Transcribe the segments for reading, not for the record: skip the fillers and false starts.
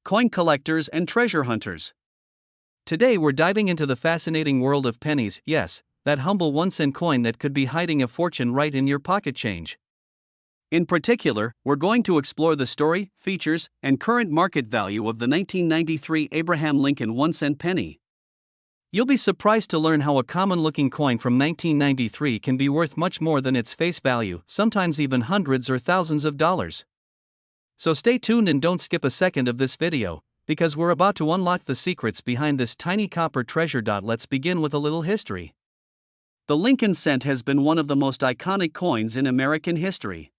coin collectors and treasure hunters. Today we're diving into the fascinating world of pennies, yes, that humble 1-cent coin that could be hiding a fortune right in your pocket change. In particular, we're going to explore the story, features, and current market value of the 1993 Abraham Lincoln 1-cent penny. You'll be surprised to learn how a common-looking coin from 1993 can be worth much more than its face value, sometimes even hundreds or thousands of dollars. So stay tuned and don't skip a second of this video, because we're about to unlock the secrets behind this tiny copper treasure. Let's begin with a little history. The Lincoln cent has been one of the most iconic coins in American history.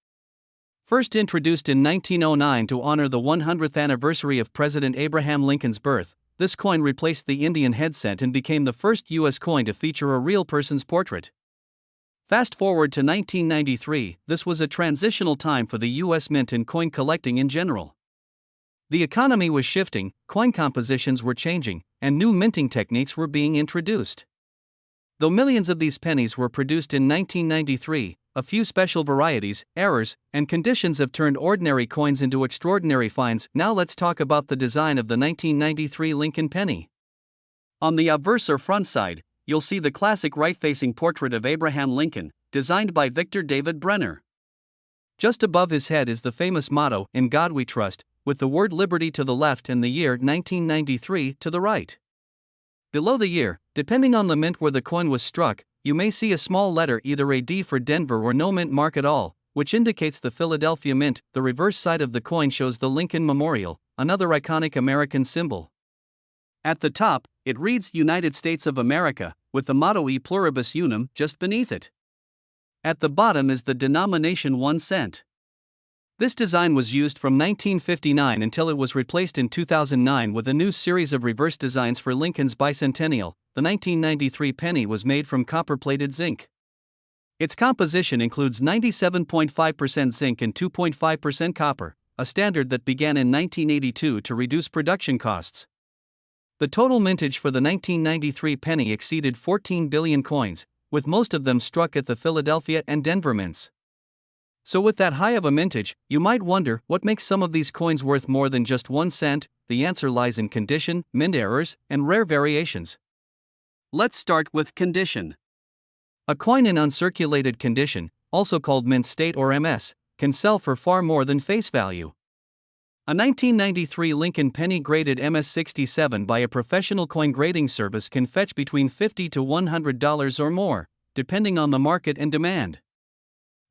First introduced in 1909 to honor the 100th anniversary of President Abraham Lincoln's birth, this coin replaced the Indian head cent and became the first U.S. coin to feature a real person's portrait. Fast forward to 1993, this was a transitional time for the U.S. mint and coin collecting in general. The economy was shifting, coin compositions were changing, and new minting techniques were being introduced. Though millions of these pennies were produced in 1993, a few special varieties, errors, and conditions have turned ordinary coins into extraordinary finds. Now let's talk about the design of the 1993 Lincoln penny. On the obverse or front side, you'll see the classic right-facing portrait of Abraham Lincoln, designed by Victor David Brenner. Just above his head is the famous motto, "In God We Trust," with the word liberty to the left and the year 1993 to the right. Below the year, depending on the mint where the coin was struck, you may see a small letter, either a D for Denver or no mint mark at all, which indicates the Philadelphia Mint. The reverse side of the coin shows the Lincoln Memorial, another iconic American symbol. At the top, it reads United States of America, with the motto E Pluribus Unum just beneath it. At the bottom is the denomination 1 cent. This design was used from 1959 until it was replaced in 2009 with a new series of reverse designs for Lincoln's bicentennial. The 1993 penny was made from copper-plated zinc. Its composition includes 97.5% zinc and 2.5% copper, a standard that began in 1982 to reduce production costs. The total mintage for the 1993 penny exceeded 14 billion coins, with most of them struck at the Philadelphia and Denver mints. So with that high of a mintage, you might wonder, what makes some of these coins worth more than just 1 cent? The answer lies in condition, mint errors, and rare variations. Let's start with condition. A coin in uncirculated condition, also called mint state or MS, can sell for far more than face value. A 1993 Lincoln penny graded MS-67 by a professional coin grading service can fetch between $50 to $100 or more, depending on the market and demand.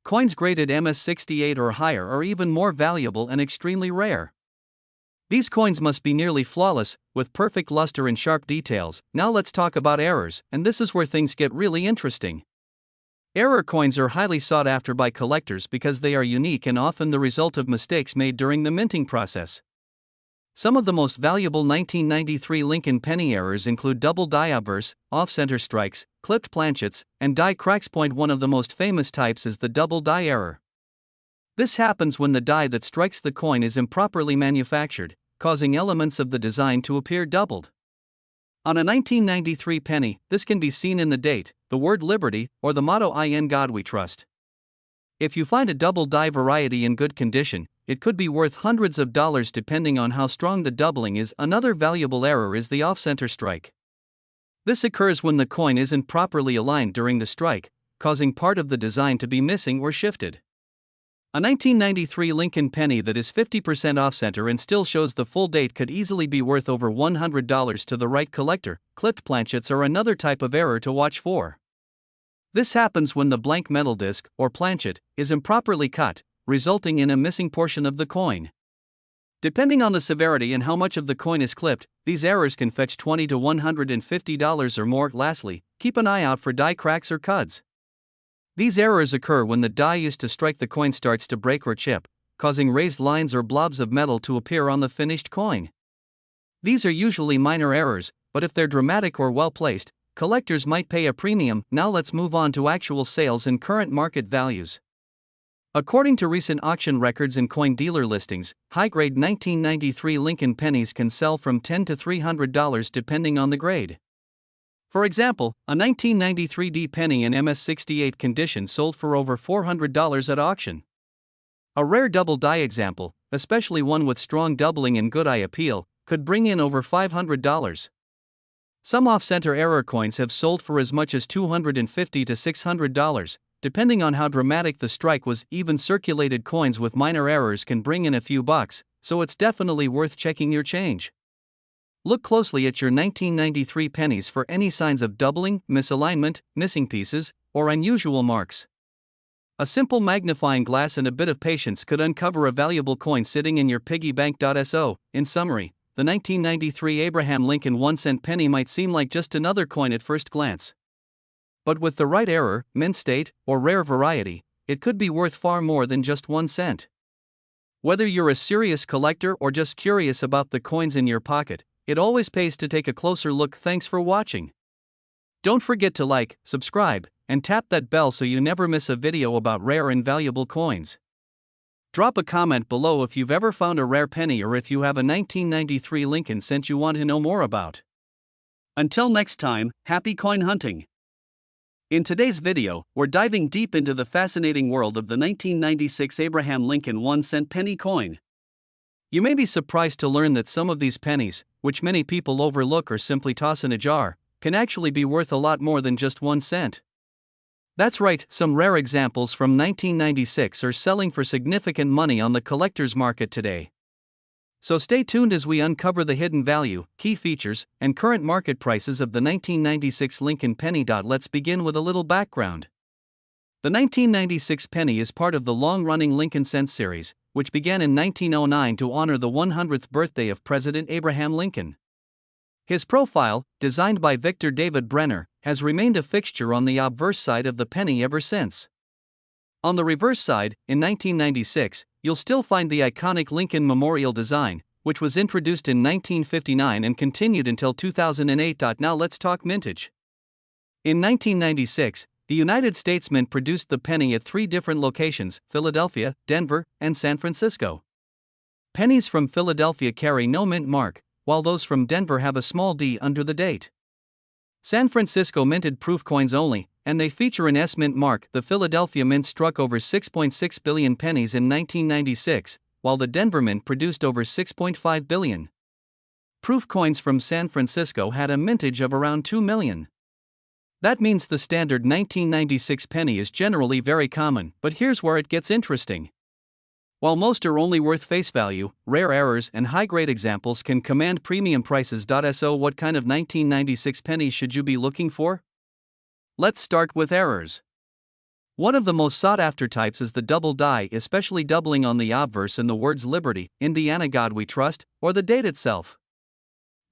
Coins graded MS-68 or higher are even more valuable and extremely rare. These coins must be nearly flawless, with perfect luster and sharp details. Now let's talk about errors, and this is where things get really interesting. Error coins are highly sought after by collectors because they are unique and often the result of mistakes made during the minting process. Some of the most valuable 1993 Lincoln penny errors include double die obverse, off-center strikes, clipped planchets, and die cracks. One of the most famous types is the double die error. This happens when the die that strikes the coin is improperly manufactured, causing elements of the design to appear doubled. On a 1993 penny, this can be seen in the date, the word liberty, or the motto In God We Trust. If you find a double die variety in good condition, it could be worth hundreds of dollars depending on how strong the doubling is. Another valuable error is the off-center strike. This occurs when the coin isn't properly aligned during the strike, causing part of the design to be missing or shifted. A 1993 Lincoln penny that is 50% off-center and still shows the full date could easily be worth over $100 to the right collector. Clipped planchets are another type of error to watch for. This happens when the blank metal disc, or planchet, is improperly cut, resulting in a missing portion of the coin. Depending on the severity and how much of the coin is clipped, these errors can fetch $20 to $150 or more. Lastly, keep an eye out for die cracks or cuds. These errors occur when the die used to strike the coin starts to break or chip, causing raised lines or blobs of metal to appear on the finished coin. These are usually minor errors, but if they're dramatic or well placed, collectors might pay a premium. Now let's move on to actual sales and current market values. According to recent auction records and coin dealer listings, high-grade 1993 Lincoln pennies can sell from $10 to $300 depending on the grade. For example, a 1993 D penny in MS-68 condition sold for over $400 at auction. A rare double die example, especially one with strong doubling and good eye appeal, could bring in over $500. Some off-center error coins have sold for as much as $250 to $600, depending on how dramatic the strike was. Even circulated coins with minor errors can bring in a few bucks, so it's definitely worth checking your change. Look closely at your 1993 pennies for any signs of doubling, misalignment, missing pieces, or unusual marks. A simple magnifying glass and a bit of patience could uncover a valuable coin sitting in your piggy bank.so. In summary, the 1993 Abraham Lincoln 1-cent penny might seem like just another coin at first glance. But with the right error, mint state, or rare variety, it could be worth far more than just 1 cent. Whether you're a serious collector or just curious about the coins in your pocket, it always pays to take a closer look. Thanks for watching. Don't forget to like, subscribe, and tap that bell so you never miss a video about rare and valuable coins. Drop a comment below if you've ever found a rare penny or if you have a 1993 Lincoln cent you want to know more about. Until next time, happy coin hunting! In today's video, we're diving deep into the fascinating world of the 1996 Abraham Lincoln 1-cent penny coin. You may be surprised to learn that some of these pennies, which many people overlook or simply toss in a jar, can actually be worth a lot more than just 1 cent. That's right, some rare examples from 1996 are selling for significant money on the collector's market today. So stay tuned as we uncover the hidden value, key features, and current market prices of the 1996 Lincoln penny. Let's begin with a little background. The 1996 penny is part of the long-running Lincoln cent series, which began in 1909 to honor the 100th birthday of President Abraham Lincoln. His profile, designed by Victor David Brenner, has remained a fixture on the obverse side of the penny ever since. On the reverse side, in 1996, you'll still find the iconic Lincoln Memorial design, which was introduced in 1959 and continued until 2008. Now let's talk mintage. In 1996, the United States Mint produced the penny at 3 different locations: Philadelphia, Denver, and San Francisco. Pennies from Philadelphia carry no mint mark, while those from Denver have a small D under the date. San Francisco minted proof coins only, and they feature an S mint mark. The Philadelphia Mint struck over 6.6 billion pennies in 1996, while the Denver Mint produced over 6.5 billion. Proof coins from San Francisco had a mintage of around 2 million. That means the standard 1996 penny is generally very common, but here's where it gets interesting. While most are only worth face value, rare errors and high-grade examples can command premium prices. So what kind of 1996 pennies should you be looking for? Let's start with errors. One of the most sought-after types is the double die, especially doubling on the obverse and the words Liberty, Indiana God We Trust, or the date itself.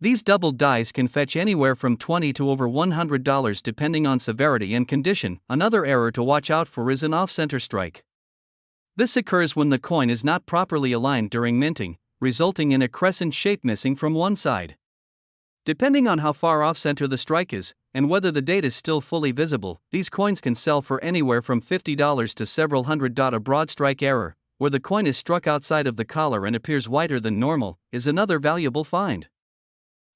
These double dies can fetch anywhere from $20 to over $100 depending on severity and condition. Another error to watch out for is an off-center strike. This occurs when the coin is not properly aligned during minting, resulting in a crescent shape missing from one side. Depending on how far off-center the strike is, and whether the date is still fully visible, these coins can sell for anywhere from $50 to several hundred. A broad strike error, where the coin is struck outside of the collar and appears wider than normal, is another valuable find.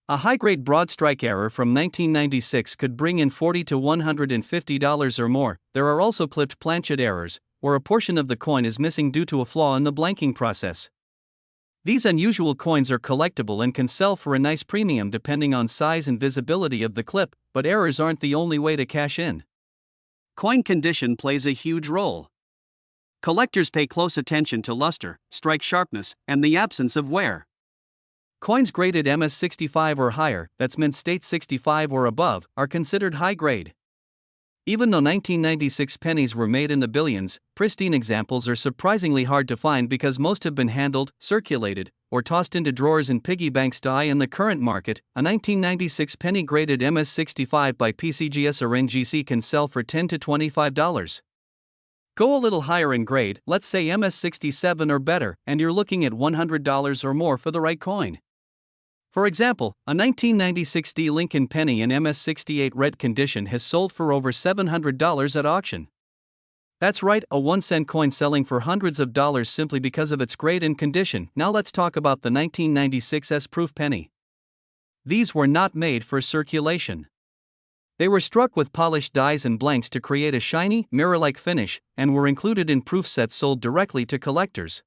A high-grade broad strike error from 1996 could bring in $40 to $150 or more. There are also clipped planchet errors, where a portion of the coin is missing due to a flaw in the blanking process. These unusual coins are collectible and can sell for a nice premium depending on size and visibility of the clip, but errors aren't the only way to cash in. Coin condition plays a huge role. Collectors pay close attention to luster, strike sharpness, and the absence of wear. Coins graded MS65 or higher, that's mint state 65 or above, are considered high grade. Even though 1996 pennies were made in the billions, pristine examples are surprisingly hard to find because most have been handled, circulated, or tossed into drawers in piggy banks. In the current market, a 1996 penny graded MS65 by PCGS or NGC can sell for $10 to $25. Go a little higher in grade, let's say MS67 or better, and you're looking at $100 or more for the right coin. For example, a 1996 D Lincoln penny in MS68 red condition has sold for over $700 at auction. That's right, a 1-cent coin selling for hundreds of dollars simply because of its grade and condition. Now let's talk about the 1996 S proof penny. These were not made for circulation. They were struck with polished dies and blanks to create a shiny, mirror-like finish, and were included in proof sets sold directly to collectors.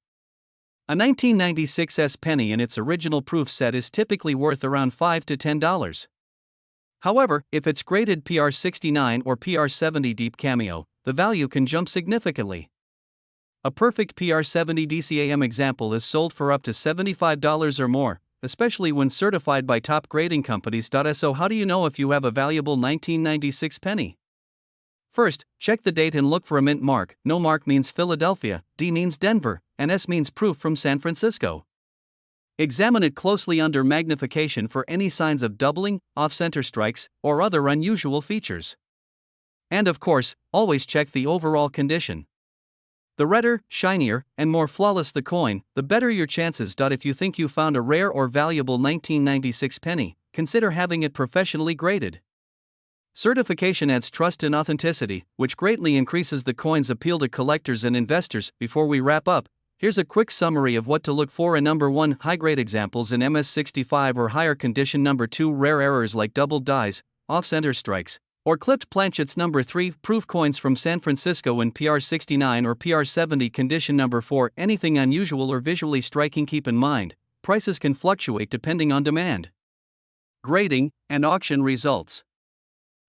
A 1996 penny in its original proof set is typically worth around $5 to $10. However, if it's graded PR69 or PR70 deep cameo, the value can jump significantly. A perfect PR70 DCAM example is sold for up to $75 or more, especially when certified by top grading companies. So how do you know if you have a valuable 1996 penny? First, check the date and look for a mint mark. No mark means Philadelphia, D means Denver, and S means proof from San Francisco. Examine it closely under magnification for any signs of doubling, off-center strikes, or other unusual features. And of course, always check the overall condition. The redder, shinier, and more flawless the coin, the better your chances. If you think you found a rare or valuable 1996 penny, consider having it professionally graded. Certification adds trust and authenticity, which greatly increases the coin's appeal to collectors and investors. Before we wrap up, here's a quick summary of what to look for. Number 1, high-grade examples in MS65 or higher condition. Number 2, rare errors like doubled dies, off-center strikes, or clipped planchets. Number 3, proof coins from San Francisco in PR69 or PR70 condition. Number 4, anything unusual or visually striking. Keep in mind, prices can fluctuate depending on demand, grading, and auction results.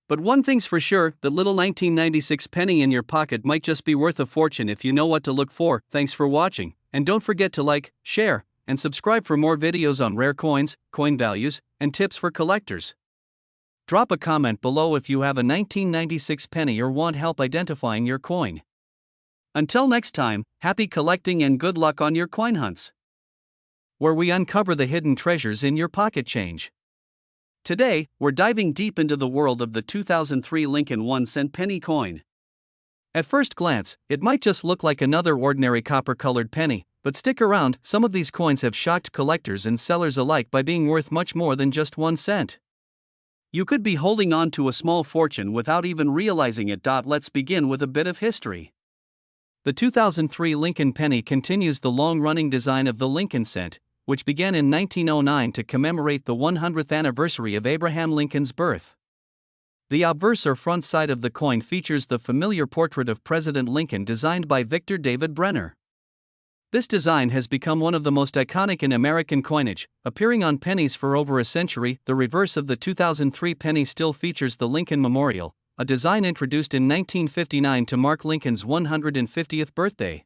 But one thing's for sure, the little 1996 penny in your pocket might just be worth a fortune if you know what to look for. Thanks for watching, and don't forget to like, share, and subscribe for more videos on rare coins, coin values, and tips for collectors. Drop a comment below if you have a 1996 penny or want help identifying your coin. Until next time, happy collecting and good luck on your coin hunts, where we uncover the hidden treasures in your pocket change. Today, we're diving deep into the world of the 2003 Lincoln 1-cent penny coin. At first glance, it might just look like another ordinary copper-colored penny, but stick around, some of these coins have shocked collectors and sellers alike by being worth much more than just 1 cent. You could be holding on to a small fortune without even realizing it. Let's begin with a bit of history. The 2003 Lincoln penny continues the long-running design of the Lincoln cent, which began in 1909 to commemorate the 100th anniversary of Abraham Lincoln's birth. The obverse or front side of the coin features the familiar portrait of President Lincoln designed by Victor David Brenner. This design has become one of the most iconic in American coinage, appearing on pennies for over a century. The reverse of the 2003 penny still features the Lincoln Memorial, a design introduced in 1959 to mark Lincoln's 150th birthday.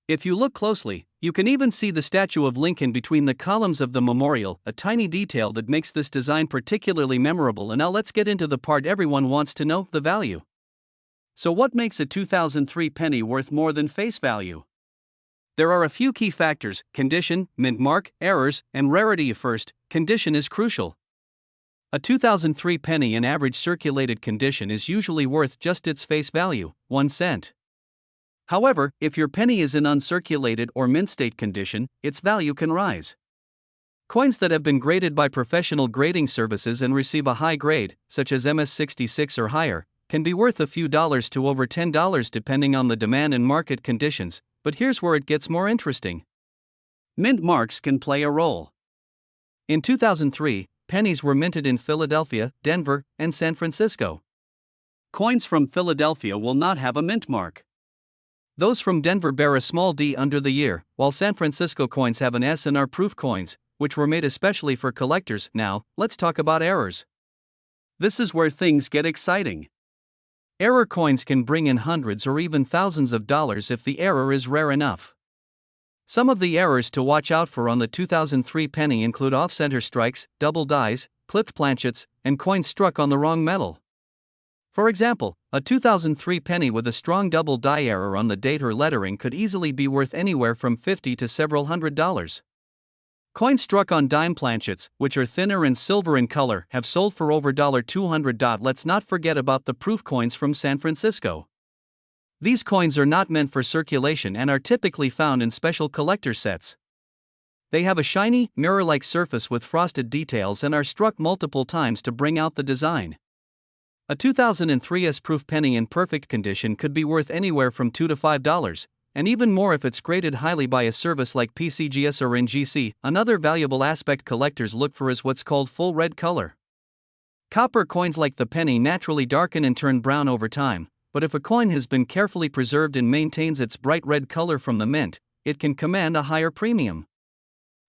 If you look closely, you can even see the statue of Lincoln between the columns of the memorial, a tiny detail that makes this design particularly memorable. And now let's get into the part everyone wants to know, the value. So what makes a 2003 penny worth more than face value? There are a few key factors: condition, mint mark, errors, and rarity. First, condition is crucial. A 2003 penny in average circulated condition is usually worth just its face value, 1 cent. However, if your penny is in uncirculated or mint state condition, its value can rise. Coins that have been graded by professional grading services and receive a high grade, such as MS66 or higher, can be worth a few dollars to over $10 depending on the demand and market conditions. But here's where it gets more interesting. Mint marks can play a role. In 2003, pennies were minted in Philadelphia, Denver, and San Francisco. Coins from Philadelphia will not have a mint mark. Those from Denver bear a small d under the year, while San Francisco coins have an S and are proof coins, which were made especially for collectors. Now, let's talk about errors. This is where things get exciting. Error coins can bring in hundreds or even thousands of dollars if the error is rare enough. Some of the errors to watch out for on the 2003 penny include off-center strikes, double dies, clipped planchets, and coins struck on the wrong metal. For example, a 2003 penny with a strong double die error on the date or lettering could easily be worth anywhere from $50 to several $100s. Coins struck on dime planchets, which are thinner and silver in color, have sold for over $200. Let's not forget about the proof coins from San Francisco. These coins are not meant for circulation and are typically found in special collector sets. They have a shiny, mirror-like surface with frosted details and are struck multiple times to bring out the design. A 2003 S-proof penny in perfect condition could be worth anywhere from $2 to $5, and even more if it's graded highly by a service like PCGS or NGC. Another valuable aspect collectors look for is what's called full red color. Copper coins like the penny naturally darken and turn brown over time, but if a coin has been carefully preserved and maintains its bright red color from the mint, it can command a higher premium.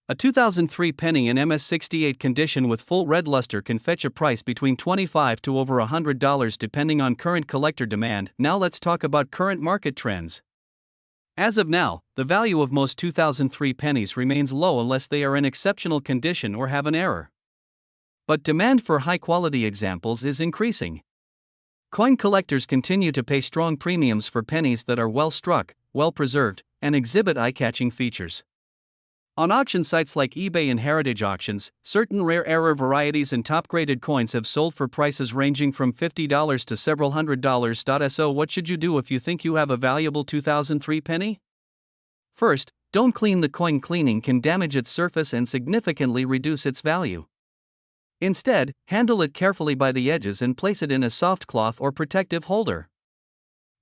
A 2003 penny in MS68 condition with full red luster can fetch a price between $25 to over $100 depending on current collector demand. Now let's talk about current market trends. As of now, the value of most 2003 pennies remains low unless they are in exceptional condition or have an error. But demand for high-quality examples is increasing. Coin collectors continue to pay strong premiums for pennies that are well struck, well preserved, and exhibit eye-catching features. On auction sites like eBay and Heritage Auctions, certain rare error varieties and top-graded coins have sold for prices ranging from $50 to several $100s. So what should you do if you think you have a valuable 2003 penny? First, don't clean the coin. Cleaning can damage its surface and significantly reduce its value. Instead, handle it carefully by the edges and place it in a soft cloth or protective holder.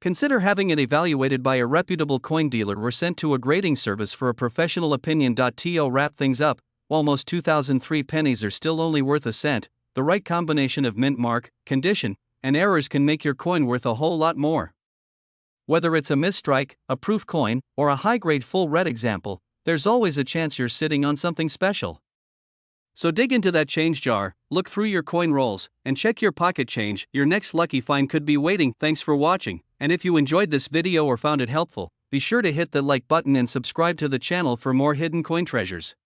Consider having it evaluated by a reputable coin dealer or sent to a grading service for a professional opinion. To wrap things up, while most 2003 pennies are still only worth a cent, the right combination of mint mark, condition, and errors can make your coin worth a whole lot more. Whether it's a misstrike, a proof coin, or a high-grade full red example, there's always a chance you're sitting on something special. So dig into that change jar, look through your coin rolls, and check your pocket change. Your next lucky find could be waiting. Thanks for watching, and if you enjoyed this video or found it helpful, be sure to hit the like button and subscribe to the channel for more hidden coin treasures.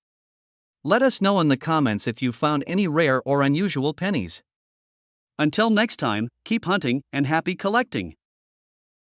Let us know in the comments if you found any rare or unusual pennies. Until next time, keep hunting and happy collecting.